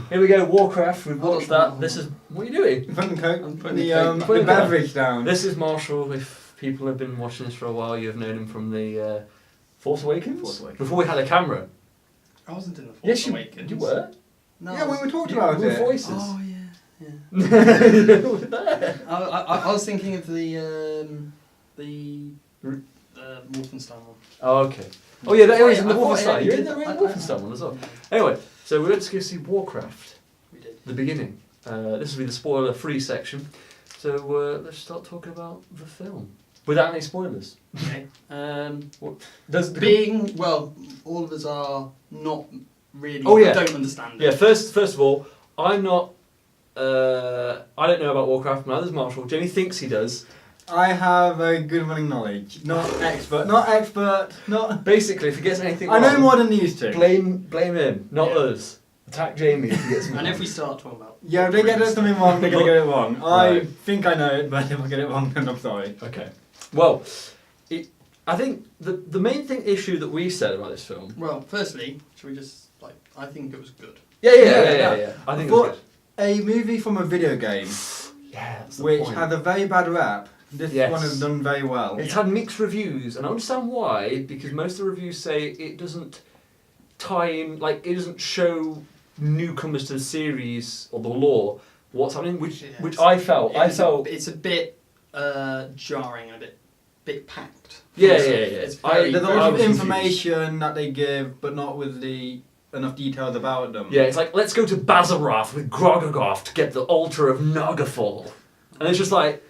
Here we go, Warcraft. We've watched that. This is... What are you doing? I'm putting Coke. I'm Putting putting the beverage down. This is Marshall. If people have been watching this for a while, you've known him from the Force Awakens? Force Awakens. Before we had a camera. I wasn't in the Force Yes, Awakens. you were. No, Yeah, when we talked about With it. voices. Oh yeah. There. I was thinking of the Wolfenstein one. Oh, okay. Oh yeah, that was in the I thought Wolfenstein. I You're in did the that. Wolfenstein one as well. Anyway, so we went to go see Warcraft, We did. the beginning. This will be the spoiler-free section. So let's start talking about the film without any spoilers. Okay. Does the Being all of us are not really. Oh, yeah. Don't understand it. Yeah, first of all, I'm not. I don't know about Warcraft. Neither does Marshall. Jamie thinks he does. I have a good running knowledge. Not expert. Not. Basically, if he gets anything I wrong, know more than he used to. blame him, not Yeah. us. Attack Jamie if he gets me. And if we start talking about. Yeah, if they get something wrong, they're gonna get it wrong. I Right. think I know it, but if I get it wrong, then I'm sorry. Okay. Well, I think the main issue that we said about this film. Well, firstly, should we just I think it was good. Yeah. I think it was But a movie from a video game, good. Yeah, that's the which point. had a very bad rap, this Yes. one has done very well. It's had mixed reviews, and I understand why, because most of the reviews say it doesn't tie in, it doesn't show newcomers to the series or the lore what's happening, which I felt. It's a bit jarring and a bit packed. Yeah. It's very, There's a I lot of was confused. information that they give, but not with enough details about them. Yeah, it's like, let's go to Bazarath with Grogogoth to get the altar of Nagafall. And it's just like,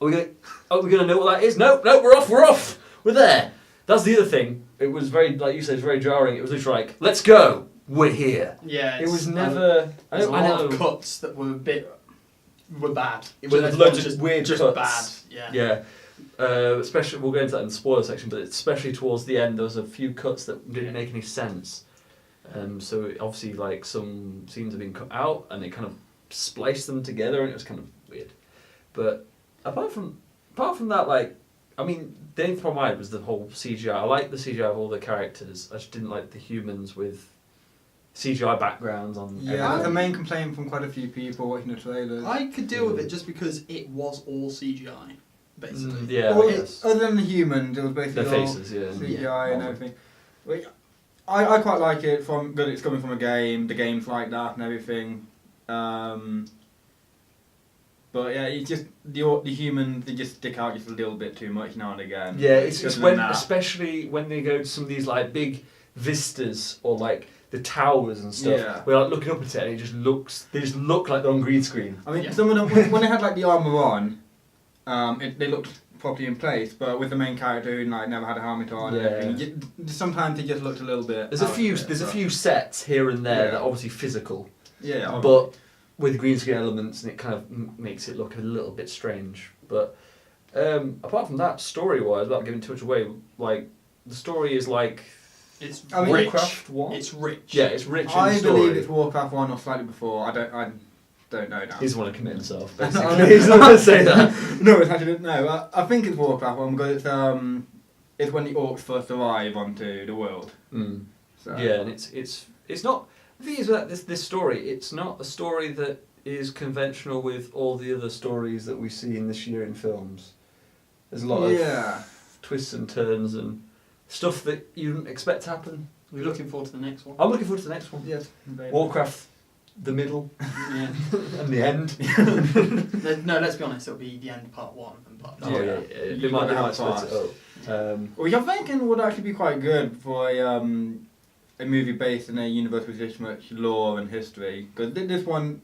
are we gonna know what that is? No, we're off, we're there. That's the other thing. It was very, like you said, it's very jarring. It was literally like, let's go, we're here. Yeah, It was never. I There's a know. lot of cuts that were bad. With loads of weird just cuts. bad. Yeah. Especially, we'll go into that in the spoiler section, but especially towards the end, there was a few cuts that didn't make any sense. So obviously, some scenes have been cut out, and they kind of spliced them together, and it was kind of weird. But apart from that, the only problem I had was the whole CGI. I liked the CGI of all the characters. I just didn't like the humans with CGI backgrounds on. Yeah, everything. that's a main complaint from quite a few people watching the trailers. I could deal with it just because it was all CGI, basically. Yeah, Well, I guess. other than the humans, it was basically Their all faces, yeah. CGI Yeah. and everything. Which I quite like it that it's coming from a game. The game's like that and everything. But yeah, it's just the humans, they just stick out just a little bit too much now and again. Yeah, it's Other than when, that. especially when they go to some of these big vistas or the towers and stuff. Yeah. We're looking up at it and they just look like they're on green screen. I mean, Yeah. some of them when they had the armor on, they looked properly in place. But with the main character who never had a helmet on, and Yeah. everything, sometimes they just looked a little bit. There's a out few of it, there's a but- few sets here and there Yeah. that are obviously physical, Yeah, but with green screen elements, and it kind of makes it look a little bit strange. But apart from that, story-wise, without giving too much away, the story is It's I mean, rich. Warcraft 1? It's rich. Yeah, it's rich in I story. believe it's Warcraft 1 or slightly before. I don't know now. He doesn't want to commit himself, No, basically. He's not going to say that. No, it's actually no. I think it's Warcraft 1 because it's when the orcs first arrive onto the world. Mm. So. Yeah, and it's not. The thing is that this story, it's not a story that is conventional with all the other stories that we see in this year in films. There's a lot of twists and turns and stuff that you didn't expect to happen. We're looking forward to the next one. I'm looking forward to the next one. Yes. Warcraft, the middle Yeah. and the end. No, let's be honest. It'll be the end of part 1 and part 2. Oh yeah, You They might gotta split have it up. Which I'm thinking would actually be quite good for a movie based in a universe with this much lore and history. Because this one,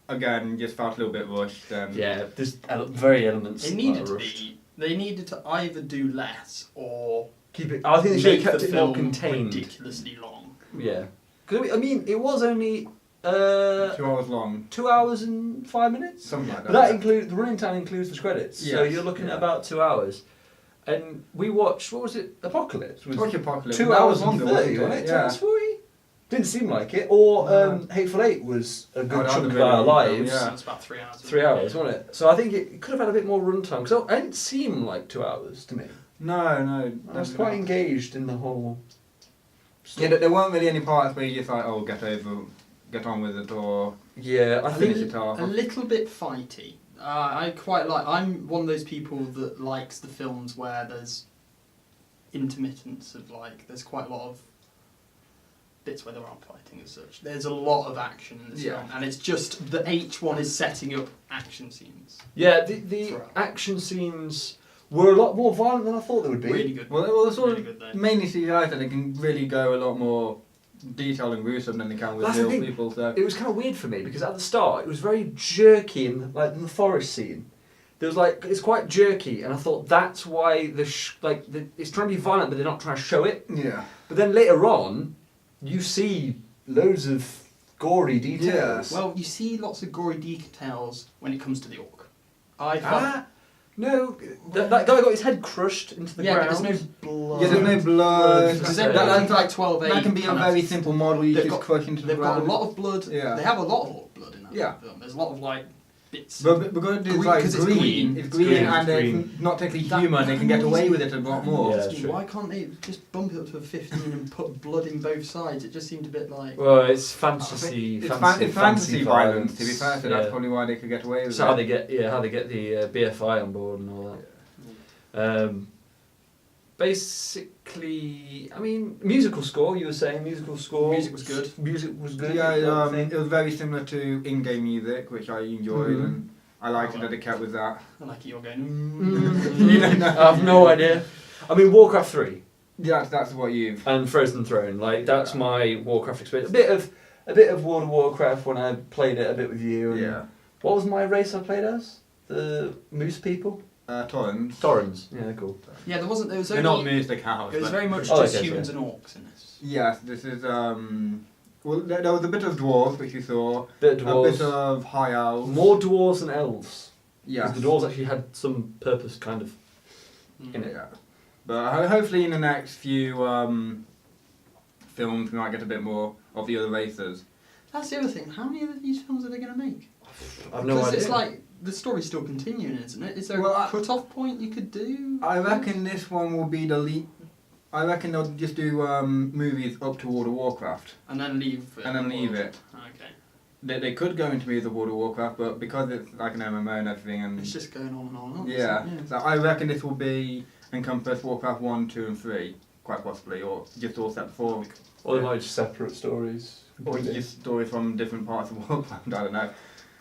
again, just felt a little bit rushed. And Yeah, there's very elements. It that needed are to rushed. be. They needed to either do less or Keep it. I think they should make have kept the it more film contained. ridiculously long. Yeah, because it was only 2 hours long. 2 hours and 5 minutes. Something like But that. that includes the running time includes the credits, so Yes, you're looking at yeah. about 2 hours. And we watched, what was it? Apocalypse was Watch Apocalypse. 2 That hours was and longer, 30, wasn't wasn't it? it? 2 hours 40. Didn't seem like it. Or No. Hateful Eight was a good Oh, that chunk was of a really our long film, lives. yeah. So it's about 3 hours. 3 hours, wasn't it? So I think it could have had a bit more runtime because it didn't seem like 2 hours to me. No. I was quite engaged in the whole. Yeah, there weren't really any parts where you just get over get on with it or Yeah, I finish think it off. A little bit fighty. I quite like. I'm one of those people that likes the films where there's intermittence of like. There's quite a lot of bits where there aren't fighting as such. There's a lot of action in this film, and it's just that each one is setting up action scenes. Yeah, the action scenes were a lot more violent than I thought they would be. Really good. Well, it's sort really of good though. mainly CGI, so they can really go a lot more detailed and gruesome than they can with That's the real thing. people. So It was kind of weird for me because at the start it was very jerky in the forest scene. There was like it's quite jerky, and I thought that's why it's trying to be violent, but they're not trying to show it. yeah. But then later on, you see loads of gory details. Well, you see lots of gory details when it comes to the orc. I felt No, that guy got his head crushed into the ground. but there's no blood. Yeah, there's no blood. Because That's like 12 That can be a very simple model you they've just got- crush into the They've got ground. a lot of blood. Yeah. They have a lot of orc blood in that Yeah. film. There's a lot of like bits. But because it's Green- like 'cause it's green, green. it's It's green, green, and it's it's green. not technically That- human, they can get away with it a lot more. Yeah. that's true. Why can't they just bump it up to a 15 and put blood in both sides? It just seemed a bit like. Well, it's fantasy. It's fantasy violence, to be fair, so yeah. that's probably why they could get away with So it. how they get the BFI on board and all that. Basically, I mean, musical score. You were saying musical score. Music was good. Music was good. Yeah, I think. it was very similar to in-game music, which I enjoyed, Mhm. and I liked it that it kept with that. I like it, you're going. You don't know. I have no idea. I mean, Warcraft 3 Yeah, that's what you've. and Frozen Throne. Like that's Yeah. my Warcraft experience. A bit of World of Warcraft when I played it a bit with you. And Yeah. What was my race I played as? The Moose people. Torrents. Torrens. Yeah, they're cool. Yeah, there wasn't. There was They're only. not moose, they're cows. It was but- very much Oh, just okay, humans sorry. and orcs in this. Yes, this is well, there was a bit of dwarves which you saw, Bit of a dwarves. bit of high elves. More dwarves than elves. Yes. Because the dwarves actually had some purpose, kind of. In it. Yeah. But hopefully in the next few films we might get a bit more of the other races. That's the other thing. How many of these films are they going to make? I've no Because idea. it's like the story's still continuing, isn't it? Is there Well, a cut-off point you could do? I reckon this one will be the lead. I reckon they'll just do movies up to World of Warcraft. And then leave. And then leave it. Okay. They could go into movies of World of Warcraft, but because it's like an MMO and everything, and It's just going on and on and on. yeah, isn't it? so I reckon this will be encompass Warcraft 1, 2 and 3, quite possibly, or just all set before. Or they might just separate stories. Or just stories from different parts of Warcraft, I don't know.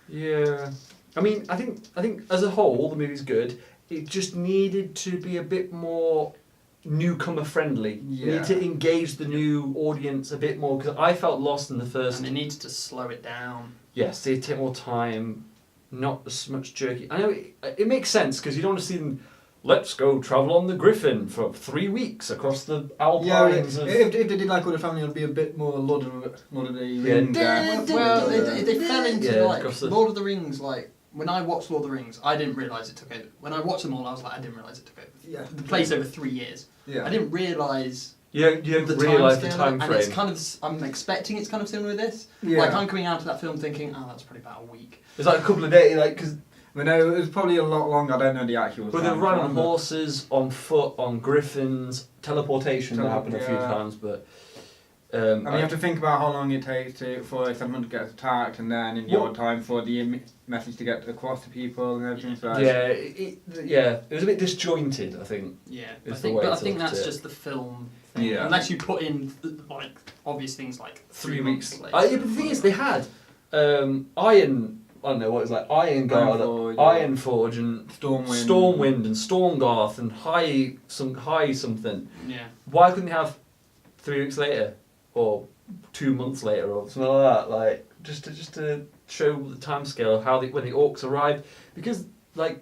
Yeah. I mean, I think as a whole, the movie's good. It just needed to be a bit more newcomer friendly. You Yeah. need to engage the new audience a bit more because I felt lost in the first. And it needs to slow it down. Yes, they take more time, not as much jerky. I know it makes sense because you don't want to see them. Let's go travel on the Griffin for 3 weeks across the Yeah, Alpines. if they did like all the family, it would be a bit more Lord of the Rings. Well, they fell into Yeah, like across the- Lord of the Rings. Like when I watched Lord of the Rings, I didn't realise it took over. When I watched them all, I was like, I didn't realise it took over. Yeah. The place over 3 years. Yeah. I didn't realise you don't the realise the timescale, time and it's frame. kind of. I'm expecting it's kind of similar with this. Yeah. Like I'm coming out of that film thinking, oh, that's probably about a week. It's like a couple of days, like because But no, it was probably a lot longer. I don't know the actual. But they time run on frame, but- horses, on foot, on griffins, teleportation that happened a few Yeah. times, but And you have to think about how long it takes for someone to get attacked, and then in Well- your time for the message to get across to people and everything. So it was a bit disjointed, I think. Yeah, Is I the think, way but I to think look at that's it. just the film thing. Yeah. Unless you put in like obvious things like 3 months weeks. later. Yeah, but the thing is, they had Iron. I don't know what it's like. Ironguard, Ironforge, Ironforge, and Stormwind. Stormwind, and Stormgarth, and High something. Yeah. Why couldn't they have 3 weeks later, or 2 months later, or something like that? Like just to show the timescale of how when the orcs arrived, because like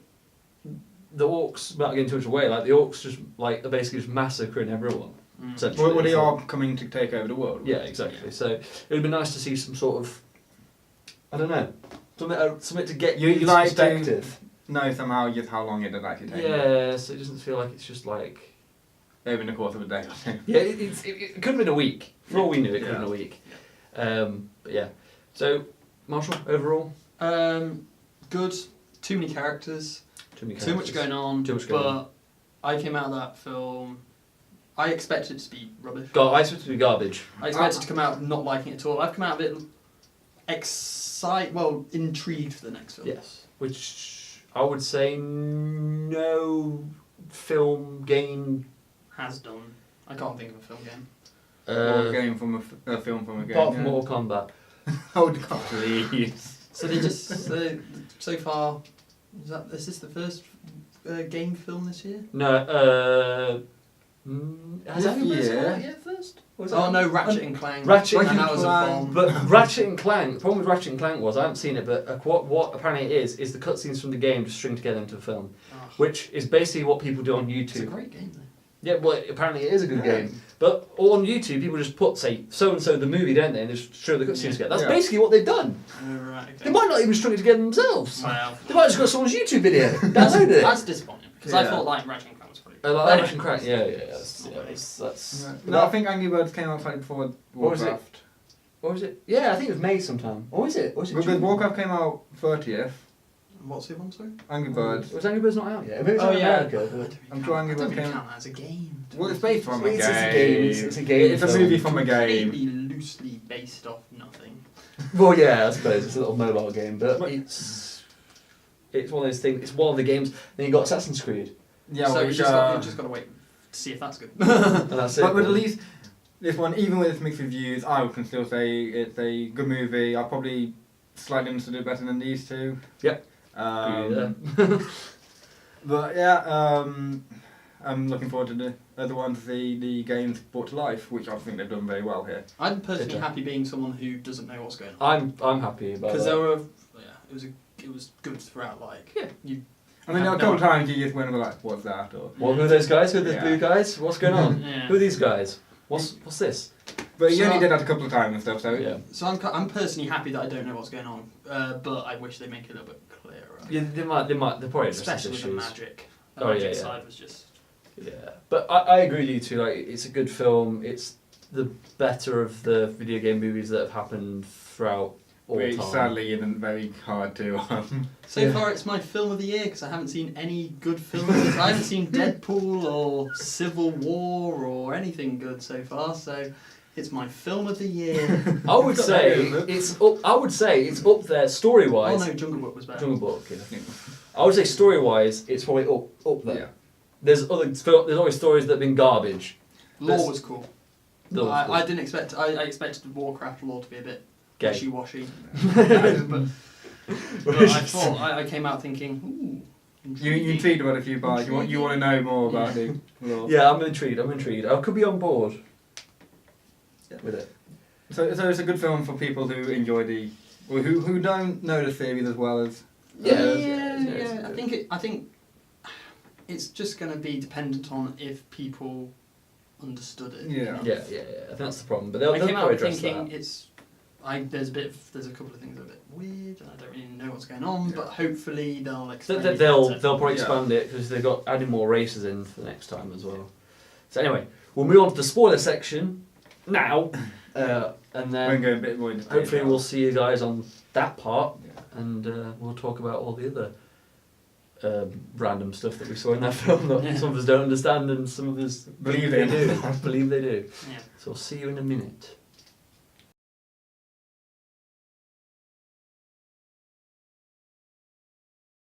the orcs, without getting too much away, like the orcs just like are basically just massacring everyone. Essentially. Well, they are coming to take over the world. Yeah, exactly. So it would be nice to see some sort of, I don't know, something to get You into like to- perspective. know somehow just how long it does actually take. Yeah, so it doesn't feel like it's just like. Over the course of a day or two. Yeah, it could have been a week. For all we knew, it could have been a week. But yeah. So, Marshall, overall? Good. Too many characters. Too many Too much going on. Too much going but on. I came out of that film. I expected it to be rubbish. I expect it to be garbage. I expected to come out not liking it at all. I've come out of it intrigued for the next film. Yes. Which I would say no film game. Has done. I can't think of a film game. Or a game from a film from a game. Apart from Mortal Kombat. Oh God, please. So they just so far. Is this the first game film this year? No. Has This Angry Birds year? come out yet first? Or is Oh that- no, Ratchet and Clank. Ratchet and and that was a Clank. bomb. But Ratchet and Clank, the problem with Ratchet and Clank was, I haven't seen it, but what apparently it is the cutscenes from the game just string together into a film, Oh, which is basically what people do on it's a YouTube. great game though. Yeah, well, apparently it is a good Yeah. game. But on YouTube, people just put, say, so-and-so the movie, don't they, and just show the cutscenes Yeah. together. That's Yeah. basically what they've done. Oh, right, okay. They might not even string it together themselves. Well, They might have just got someone's YouTube video, downloaded it. that's disappointing because I Yeah. thought like Ratchet and Clank was pretty. Like Anyway. Ratchet and Clank, yeah, that's No, I think Angry Birds came out slightly before What was it? Warcraft. Or is it? Yeah, I think it was May sometime. Or is it? Or is it Because June? Warcraft came out 30th. What's the one, sorry? Angry Birds. Was Angry Birds not out yet? Maybe it's Oh, in yeah. America. I'm sure Angry I don't Birds really came. count that as a game. Well, it's based from a It's game. a game. It's a game. It's a film. movie from a game. Maybe loosely based off nothing. Well, yeah, I suppose it's a little mobile game, but it's one of those things. It's one of the games. Then you got Assassin's Creed, Yeah, so which, we've just got to wait to see if that's good. and that's it. but at least this one, even with its mixed reviews, I can still say it's a good movie. I probably slightly understood it better than these two. Yep. But yeah, I'm looking forward to the other one to see the games brought to life, which I think they've done very well here. I'm personally Okay. happy being someone who doesn't know what's going on I'm happy about because that. there were it was good throughout. Like Yeah. you. I mean, there were a No. couple of times you just went and were like, "What's that?" Or, Well, who are those guys? Who are those Yeah. blue guys? What's going on? Yeah. Who are these guys? What's this? but you So- only did that a couple of times and stuff. So Yeah. So I'm personally happy that I don't know what's going on, but I wish they make it a little bit clearer. Yeah, they probably address Especially with the issues. magic. The Oh, magic yeah. side was just. Yeah, but I agree with you too. Like, it's a good film. It's the better of the video game movies that have happened throughout all which time. sadly isn't very hard to. So Yeah. far, it's my film of the year because I haven't seen any good films. I haven't seen Deadpool or Civil War or anything good so far. So it's my film of the year. I would say it's up. I would say it's up there story Oh wise. no, Jungle Book was better. Jungle Book. Yeah. I would say story wise, it's probably up there. Yeah. There's always stories that have been garbage. Lore was cool. Lore was cool. I didn't expect. I expected Warcraft lore to be a bit Gay. wishy-washy. but I thought I came out thinking, ooh. You intrigued about a few parts. You want to know more about the lore. Yeah, I'm intrigued. I could be on board with it. So it's a good film for people who enjoy who don't know the series as well as. Yeah. I think it's just going to be dependent on if people understood it. Yeah. Yeah. I think that's the problem. But they'll I came probably out address thinking that. there's a couple of things that are a bit weird and I don't really know what's going on, but hopefully they'll explain. They'll it probably Yeah. expand it because they've got adding more races in for the next time as well. So anyway, we'll move on to the spoiler section now, and We're then going a bit more into hopefully detail. we'll see you guys on that part, Yeah. and we'll talk about all the other random stuff that we saw in that film that some of us don't understand and some of us Believe they do. believe they do. Yeah. So I'll see you in a minute.